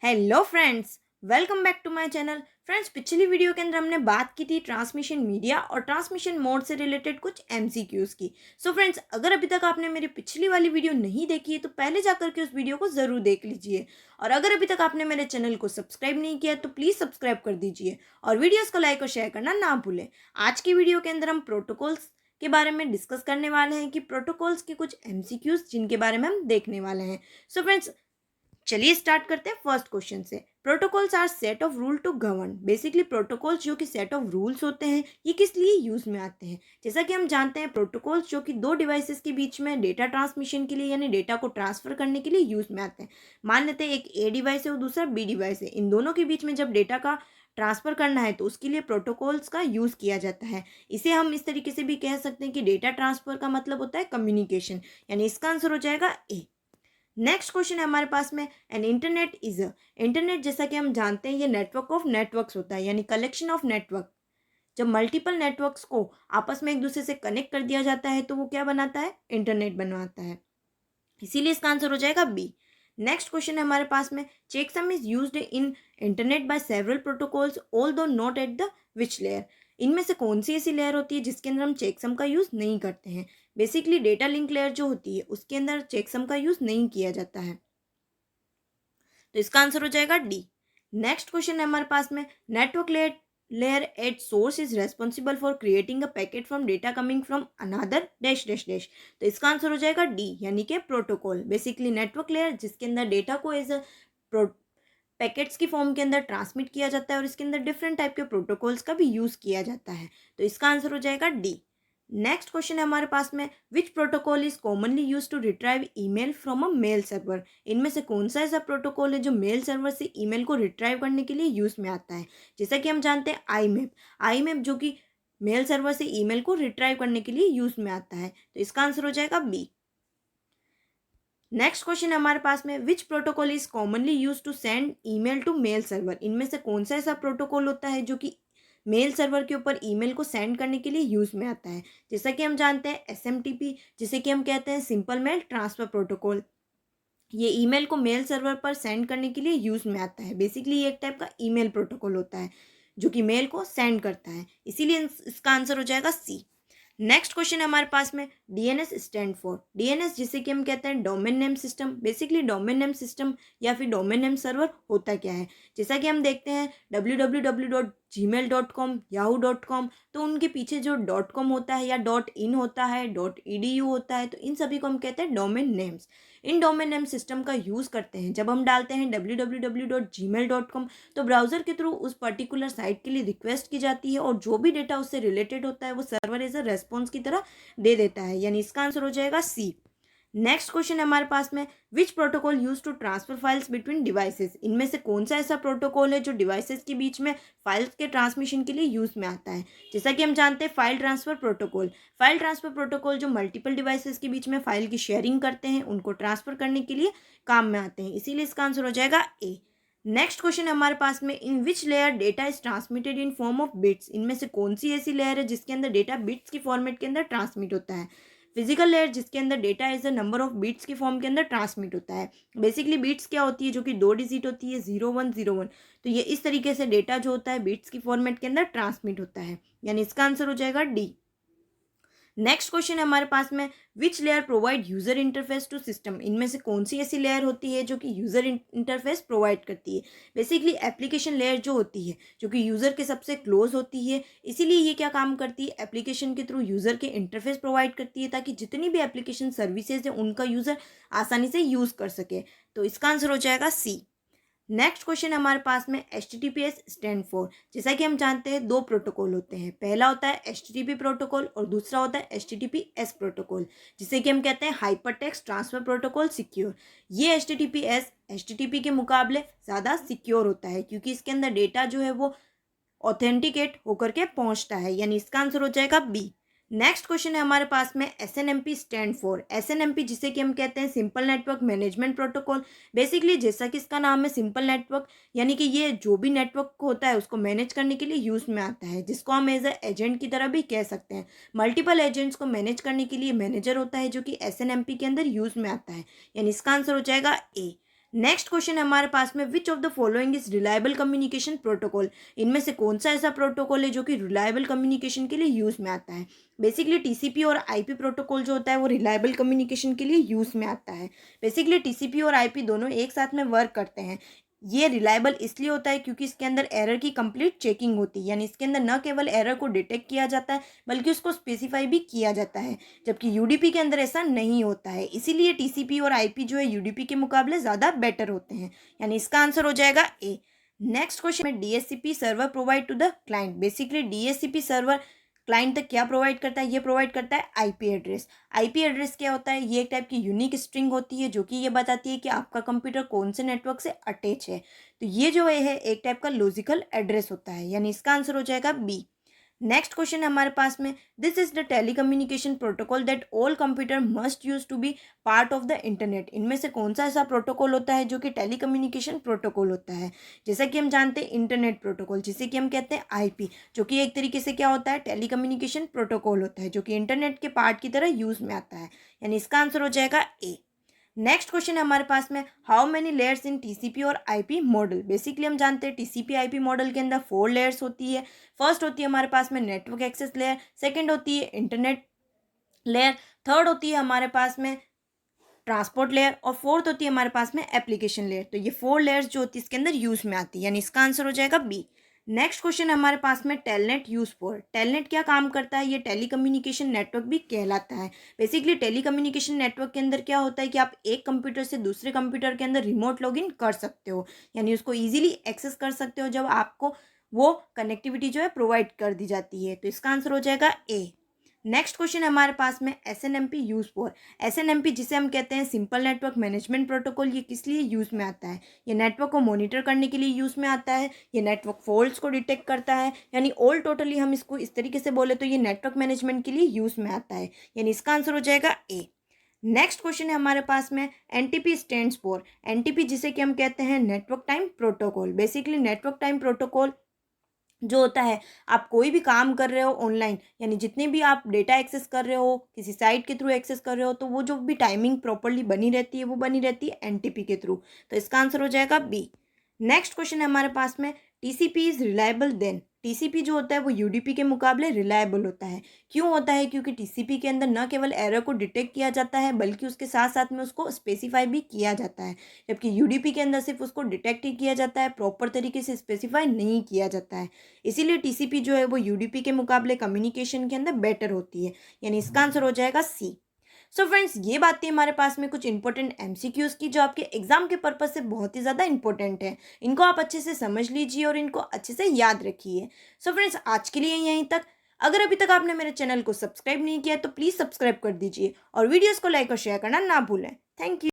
Hello friends, welcome back to my channel. Friends, पिछली video के अंदर हमने बात की थी ट्रांसमिशन मीडिया और ट्रांसमिशन मोड से रिलेटेड कुछ एमसीक्यूज की। सो फ्रेंड्स, अगर अभी तक आपने मेरी पिछली वाली वीडियो नहीं देखी है तो पहले जाकर के उस वीडियो को ज़रूर देख लीजिए। और अगर अभी तक आपने मेरे चैनल को सब्सक्राइब नहीं किया तो प्लीज़ सब्सक्राइब कर दीजिए और वीडियोज़ को लाइक और शेयर करना ना भूलें। आज की वीडियो के अंदर हम प्रोटोकॉल्स के बारे में डिस्कस करने वाले हैं कि प्रोटोकॉल्स के कुछ एमसीक्यूज जिनके बारे में हम देखने वाले हैं। सो फ्रेंड्स, चलिए स्टार्ट करते हैं फर्स्ट क्वेश्चन से। Protocols are set of rule to govern. Basically protocols जो कि सेट ऑफ रूल्स होते हैं, ये किस लिए यूज में आते हैं? जैसा कि हम जानते हैं, प्रोटोकॉल्स जो कि दो डिवाइसेस के बीच में डेटा ट्रांसमिशन के लिए यानी डेटा को ट्रांसफर करने के लिए यूज में आते हैं। मान लेते हैं एक ए डिवाइस है और दूसरा बी डिवाइस है। इन दोनों के बीच में जब डेटा का ट्रांसफर करना है तो उसके लिए प्रोटोकॉल्स का यूज किया जाता है। इसे हम इस तरीके से भी कह सकते हैं कि डेटा ट्रांसफर का मतलब होता है कम्युनिकेशन, यानी इसका आंसर हो जाएगा ए। नेक्स्ट क्वेश्चन है हमारे पास में, an internet is a. Internet जैसा कि हम जानते हैं ये नेटवर्क ऑफ नेटवर्क्स होता है, यानी कलेक्शन ऑफ नेटवर्क। जब मल्टीपल नेटवर्क्स को आपस में एक दूसरे से कनेक्ट कर दिया जाता है तो वो क्या बनाता है? इंटरनेट बनवाता है। इसीलिए इसका आंसर हो जाएगा बी। नेक्स्ट क्वेश्चन है हमारे पास में, checksum is used in internet by several protocols although not at the which layer. इनमें से कौन सी ऐसी लेयर होती है जिसके अंदर हम चेकसम का यूज़ नहीं करते हैं? बेसिकली डेटा लिंक लेयर जो होती है उसके अंदर चेकसम का यूज़ नहीं किया जाता है, तो इसका आंसर हो जाएगा डी। नेक्स्ट क्वेश्चन है हमारे पास में, network layer at source is responsible for creating a packet from data coming from another dash dash dash. तो इसका आंसर हो जाएगा डी, यानी कि प्रोटोकॉल। बेसिकली नेटवर्क लेयर जिसके अंदर डेटा को एज अ पैकेट्स की फॉर्म के अंदर ट्रांसमिट किया जाता है और इसके अंदर डिफरेंट टाइप के प्रोटोकॉल्स का भी यूज़ किया जाता है, तो इसका आंसर हो जाएगा डी। नेक्स्ट क्वेश्चन है हमारे पास में, which protocol is commonly use to retrieve email from a mail server. इनमें से कौन सा ऐसा प्रोटोकॉल है जो मेल सर्वर से ईमेल को रिट्राइव करने के लिए यूज में आता है? जैसा कि हम जानते हैं आई मैप जो कि मेल सर्वर से ईमेल को रिट्राइव करने के लिए यूज में आता है, तो इसका आंसर हो जाएगा बी। नेक्स्ट क्वेश्चन है हमारे पास में, which protocol is commonly use to send email to mail server. इनमें से कौन सा ऐसा प्रोटोकॉल होता है जो कि मेल सर्वर के ऊपर ईमेल को सेंड करने के लिए यूज में आता है? जैसा कि हम जानते हैं एसएमटीपी, जिसे कि हम कहते हैं सिंपल मेल ट्रांसफर प्रोटोकॉल। ये ईमेल को मेल सर्वर पर सेंड करने के लिए यूज में आता है। बेसिकली ये एक टाइप का ईमेल प्रोटोकॉल होता है जो कि मेल को सेंड करता है, इसीलिए इसका आंसर हो जाएगा सी। नेक्स्ट क्वेश्चन है हमारे पास में, डीएनएस स्टैंड फॉर। डीएनएस जिसे कि हम कहते हैं domain name system. Basically domain name system या फिर डोमेन नेम सर्वर होता क्या है? जैसा कि हम देखते हैं www.gmail.com, yahoo.com, तो उनके पीछे जो .com होता है या .in होता है, .edu होता है, तो इन सभी को हम कहते हैं डोमेन नेम्स। इन डोमेन नेम सिस्टम का यूज़ करते हैं जब हम डालते हैं www.gmail.com, तो ब्राउज़र के थ्रू उस पर्टिकुलर साइट के लिए रिक्वेस्ट की जाती है और जो भी डेटा उससे रिलेटेड होता है वो सर्वर एज अ रेस्पॉन्स की तरह दे देता है, यानी इसका आंसर हो जाएगा सी। नेक्स्ट क्वेश्चन है हमारे पास में, which protocol use to transfer files between devices. इनमें से कौन सा ऐसा प्रोटोकॉल है जो डिवाइसेस के बीच में फाइल्स के ट्रांसमिशन के लिए यूज में आता है? जैसा कि हम जानते हैं फाइल ट्रांसफर प्रोटोकॉल जो मल्टीपल डिवाइसेस के बीच में फाइल की शेयरिंग करते हैं उनको ट्रांसफर करने के लिए काम में आते हैं, इसीलिए इसका आंसर हो जाएगा ए। नेक्स्ट क्वेश्चन है हमारे पास में, in which layer data is transmitted in form of bits. इनमें से कौन सी ऐसी लेयर है जिसके अंदर डेटा बिट्स की फॉर्मेट के अंदर ट्रांसमिट होता है? फिजिकल लेयर जिसके अंदर data as a number of bits की फॉर्म के अंदर ट्रांसमिट होता है। बेसिकली बीट्स क्या होती है? जो कि 2 डिजिट होती है, 0101। तो ये इस तरीके से डेटा जो होता है बीट्स की फॉर्मेट के अंदर ट्रांसमिट होता है, यानी इसका आंसर हो जाएगा डी। नेक्स्ट क्वेश्चन है हमारे पास में, which layer provide user interface to system. इनमें से कौन सी ऐसी लेयर होती है जो कि यूजर इंटरफेस प्रोवाइड करती है? बेसिकली एप्लीकेशन लेयर जो होती है जो कि यूजर के सबसे क्लोज होती है, इसीलिए ये क्या काम करती है? एप्लीकेशन के थ्रू यूजर के इंटरफेस प्रोवाइड करती है ताकि जितनी भी एप्लीकेशन सर्विसेज है उनका यूजर आसानी से यूज कर सके, तो इसका आंसर हो जाएगा सी। नेक्स्ट क्वेश्चन हमारे पास में, HTTPS स्टैंड फॉर। जैसा कि हम जानते हैं दो प्रोटोकॉल होते हैं, पहला होता है HTTP प्रोटोकॉल और दूसरा होता है HTTPS प्रोटोकॉल, जिसे कि हम कहते हैं hyper text transfer protocol secure. ये HTTPS HTTP के मुकाबले ज़्यादा सिक्योर होता है क्योंकि इसके अंदर डेटा जो है वो ऑथेंटिकेट होकर के पहुंचता है, यानी इसका आंसर हो जाएगा बी। नेक्स्ट क्वेश्चन है हमारे पास में, SNMP स्टैंड फॉर। SNMP जिसे कि हम कहते हैं simple network management protocol. Basically जैसा कि इसका नाम है सिंपल नेटवर्क, यानी कि ये जो भी नेटवर्क होता है उसको मैनेज करने के लिए यूज़ में आता है, जिसको हम एज ए एजेंट की तरह भी कह सकते हैं। मल्टीपल एजेंट्स को मैनेज करने के लिए मैनेजर होता है जो कि SNMP के अंदर यूज़ में आता है, यानी इसका आंसर हो जाएगा ए। नेक्स्ट क्वेश्चन है हमारे पास में, which of the following is reliable communication protocol. इनमें से कौन सा ऐसा प्रोटोकॉल है जो कि रिलायबल कम्युनिकेशन के लिए यूज में आता है। बेसिकली टीसीपी और आईपी प्रोटोकॉल जो होता है वो रिलायबल कम्युनिकेशन के लिए यूज में आता है। बेसिकली टीसीपी और आईपी दोनों एक साथ में वर्क करते हैं। ये रिलायबल इसलिए होता है क्योंकि इसके अंदर एरर की कंप्लीट चेकिंग होती है, यानी इसके अंदर न केवल एरर को डिटेक्ट किया जाता है बल्कि उसको स्पेसिफाई भी किया जाता है, जबकि यूडीपी के अंदर ऐसा नहीं होता है। इसीलिए टीसीपी और आईपी जो है यूडीपी के मुकाबले ज़्यादा बेटर होते हैं, यानी इसका आंसर हो जाएगा ए। नेक्स्ट क्वेश्चन में, DSCP server provide to the client. Basically DSCP server client तक क्या प्रोवाइड करता है, ये प्रोवाइड करता है आईपी एड्रेस। आईपी एड्रेस क्या होता है, ये एक टाइप की यूनिक स्ट्रिंग होती है जो कि ये बताती है कि आपका कंप्यूटर कौन से नेटवर्क से अटैच है। तो ये जो है एक टाइप का लॉजिकल एड्रेस होता है, यानी इसका आंसर हो जाएगा बी। नेक्स्ट क्वेश्चन है हमारे पास में, this is the telecommunication protocol that all computer must use to be part of the internet. इनमें से कौन सा ऐसा प्रोटोकॉल होता है जो कि टेलीकम्युनिकेशन प्रोटोकॉल होता है। जैसा कि हम जानते हैं इंटरनेट प्रोटोकॉल, जिसे कि हम कहते हैं आईपी, जो कि एक तरीके से क्या होता है, टेलीकम्युनिकेशन प्रोटोकॉल होता है जो कि इंटरनेट के पार्ट की तरह यूज में आता है, यानी इसका आंसर हो जाएगा ए। नेक्स्ट क्वेश्चन है हमारे पास में, how many layers in TCP और आईपी मॉडल। बेसिकली हम जानते हैं टीसीपी आईपी मॉडल के अंदर 4 लेयर्स होती है। फर्स्ट होती है हमारे पास में नेटवर्क एक्सेस लेयर, सेकंड होती है इंटरनेट लेयर, थर्ड होती है हमारे पास में ट्रांसपोर्ट लेयर और फोर्थ होती है हमारे पास में एप्लीकेशन लेयर। तो ये 4 लेयर्स जो होती है इसके अंदर यूज में आती है, यानी इसका आंसर हो जाएगा बी। नेक्स्ट क्वेश्चन है हमारे पास में, टेलनेट यूज फॉर। टेलनेट क्या काम करता है, ये टेलीकम्युनिकेशन नेटवर्क भी कहलाता है। बेसिकली टेलीकम्युनिकेशन नेटवर्क के अंदर क्या होता है कि आप एक कंप्यूटर से दूसरे कंप्यूटर के अंदर रिमोट लॉगिन कर सकते हो, यानी उसको इजीली एक्सेस कर सकते हो जब आपको वो कनेक्टिविटी जो है प्रोवाइड कर दी जाती है। तो इसका आंसर हो जाएगा ए। नेक्स्ट क्वेश्चन है हमारे पास में, एसएनएमपी यूज फॉर। एसएनएमपी जिसे हम कहते हैं सिंपल नेटवर्क मैनेजमेंट प्रोटोकॉल, ये किस लिए यूज में आता है। ये नेटवर्क को मॉनिटर करने के लिए यूज में आता है, ये नेटवर्क फॉल्ट्स को डिटेक्ट करता है, यानी ऑल टोटली हम इसको इस तरीके से बोले तो ये नेटवर्क मैनेजमेंट के लिए यूज में आता है, यानी इसका आंसर हो जाएगा ए। नेक्स्ट क्वेश्चन है हमारे पास में, एनटीपी स्टैंड्स फॉर। एनटीपी जिसे कि हम कहते हैं network time protocol. Basically network time protocol जो होता है, आप कोई भी काम कर रहे हो ऑनलाइन, यानी जितने भी आप डेटा एक्सेस कर रहे हो, किसी साइट के थ्रू एक्सेस कर रहे हो, तो वो जो भी टाइमिंग प्रॉपरली बनी रहती है वो बनी रहती है एनटीपी के थ्रू। तो इसका आंसर हो जाएगा बी। नेक्स्ट क्वेश्चन है हमारे पास में, TCP is reliable then. TCP जो होता है वो यूडीपी के मुकाबले रिलायबल होता है। क्यों होता है, क्योंकि टीसीपी के अंदर न केवल एरर को डिटेक्ट किया जाता है बल्कि उसके साथ साथ में उसको स्पेसिफाई भी किया जाता है, जबकि यूडीपी के अंदर सिर्फ उसको डिटेक्ट ही किया जाता है, प्रॉपर तरीके से स्पेसिफाई नहीं किया जाता है। इसीलिए टीसीपी जो है वो यूडीपी के मुकाबले कम्युनिकेशन के अंदर बेटर होती है, यानी इसका आंसर हो जाएगा सी। सो फ्रेंड्स, ये बात थी हमारे पास में कुछ इंपॉर्टेंट एमसीक्यूज की जो आपके एग्जाम के पर्पज से बहुत ही ज़्यादा इंपॉर्टेंट है। इनको आप अच्छे से समझ लीजिए और इनको अच्छे से याद रखिए। सो फ्रेंड्स, आज के लिए यहीं तक। अगर अभी तक आपने मेरे चैनल को सब्सक्राइब नहीं किया तो प्लीज़ सब्सक्राइब कर दीजिए और वीडियोज़ को लाइक और शेयर करना ना भूलें। Thank you.